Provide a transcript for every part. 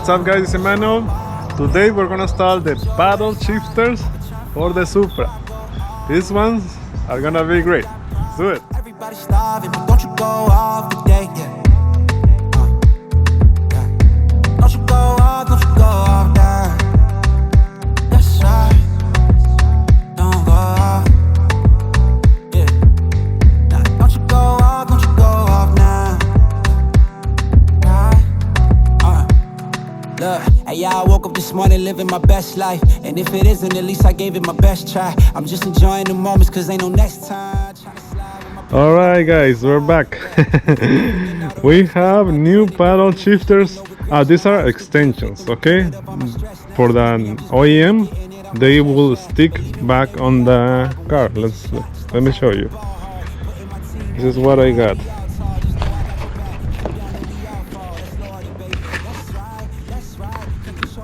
What's up guys, it's Emmanuel. Today we're gonna install the paddle shifters for the Supra. These ones are gonna be great. Let's do it. Everybody starving, but don't you go off today, yeah. Don't you go off now. That's right. Don't go off. Yeah. Nah, don't you go off now. Look, hey, yeah, I woke up this morning living my best life. And if it isn't, at least I gave it my best try. I'm just enjoying the moments cause ain't no next time. Alright guys, we're back. We have new paddle shifters. These are extensions, okay? For the OEM, they will stick back on the car. Let me show you. This is what I got.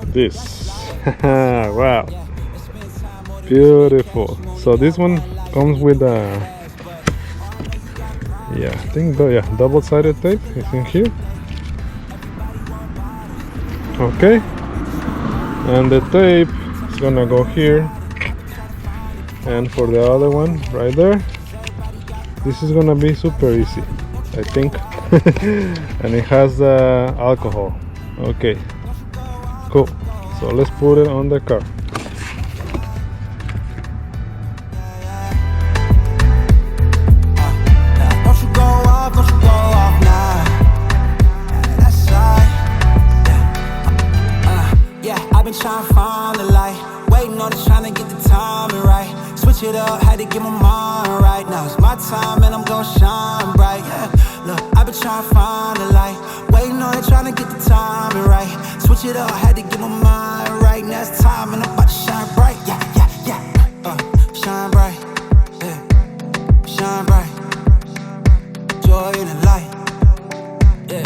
This. Wow, beautiful. So this one comes with a double-sided tape is in here. Okay, and the tape is gonna go here, and for the other one right there, this is gonna be super easy, I think. And it has alcohol. Okay, cool. So let's put it on the car. Trying to find the light, waiting on it, trying to get the timing right. Switch it up, had to get my mind right. Now it's my time and I'm gonna shine bright. Yeah, look, I've been trying to find the light, waiting on it, trying to get the timing right. Switch it up, had to get my mind right. Now it's time and I'm about to shine bright. Yeah, shine bright. Yeah, shine bright. Joy in the light. Yeah,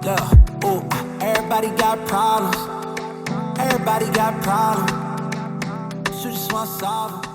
look, ooh, everybody got problems. Everybody got problems, you just wanna solve them.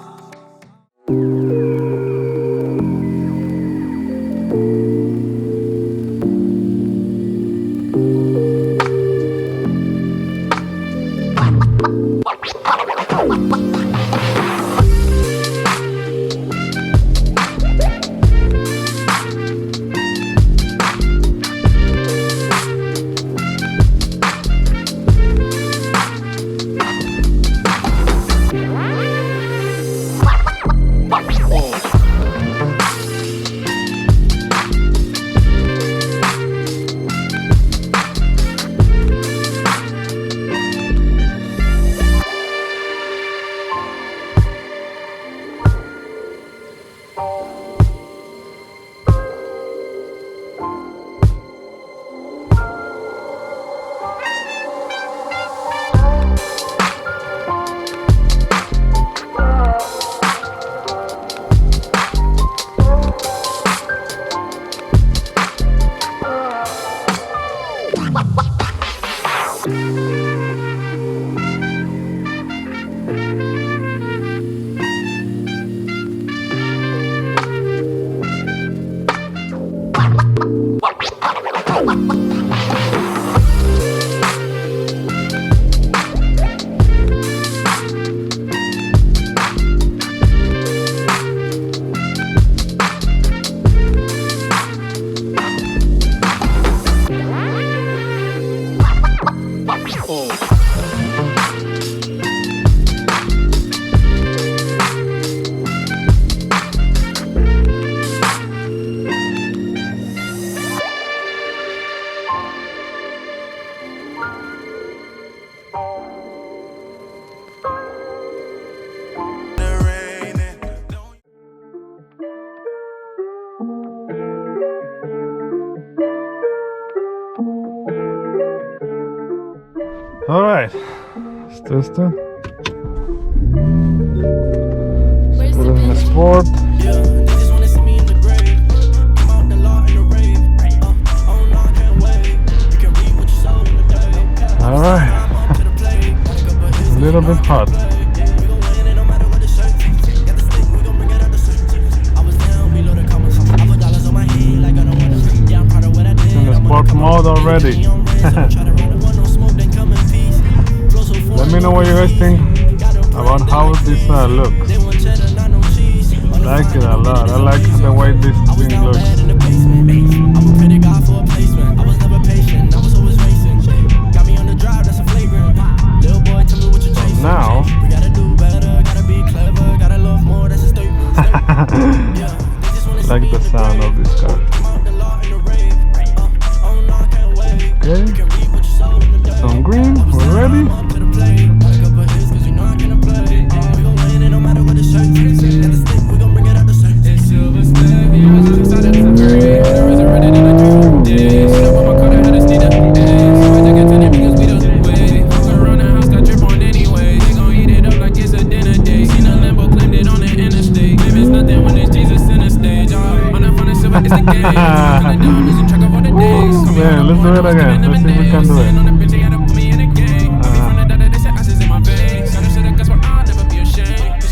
All right, let's test it. Let's put it in the sport. All right, a little bit hot. In the sport mode already. Let me know what you guys think about how this looks. I like it a lot. I like the way this thing looks. So now like the sound of this car. Okay, some green, we're ready. Man, let's do it again. Let's see if we can do it.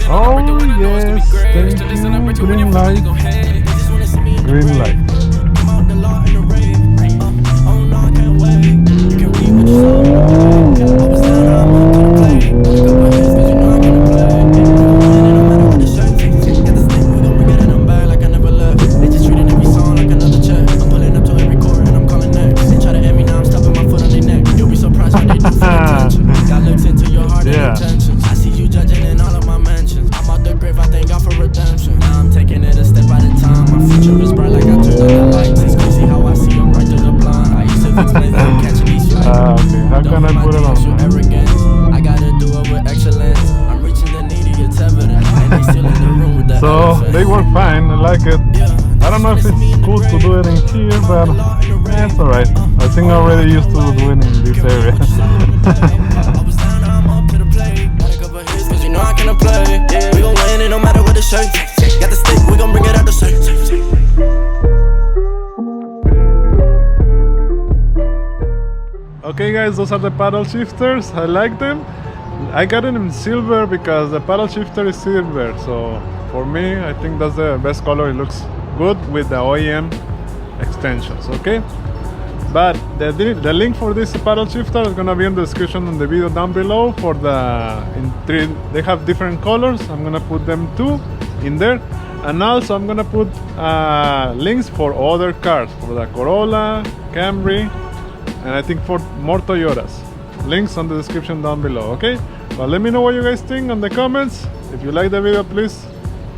Oh yes, thank you. Green light. Green light. How can I put it on? So they work fine, I like it. I don't know if it's cool to do it in here, but it's alright. I think I'm already used to doing it in this area. Okay guys, those are the paddle shifters. I like them. I got it in silver because the paddle shifter is silver, so for me I think that's the best color. It looks good with the OEM extensions, okay? But the link for this paddle shifter is gonna be in the description in the video down below. For they have different colors. I'm gonna put them too in there, and also I'm gonna put links for other cars, for the Corolla, Camry, and I think for more Toyotas. Links on the description down below, okay? But let me know what you guys think on the comments. If you like the video, please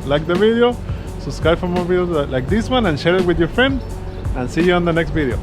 like the video, subscribe for more videos like this one, and share it with your friend, and see you on the next video.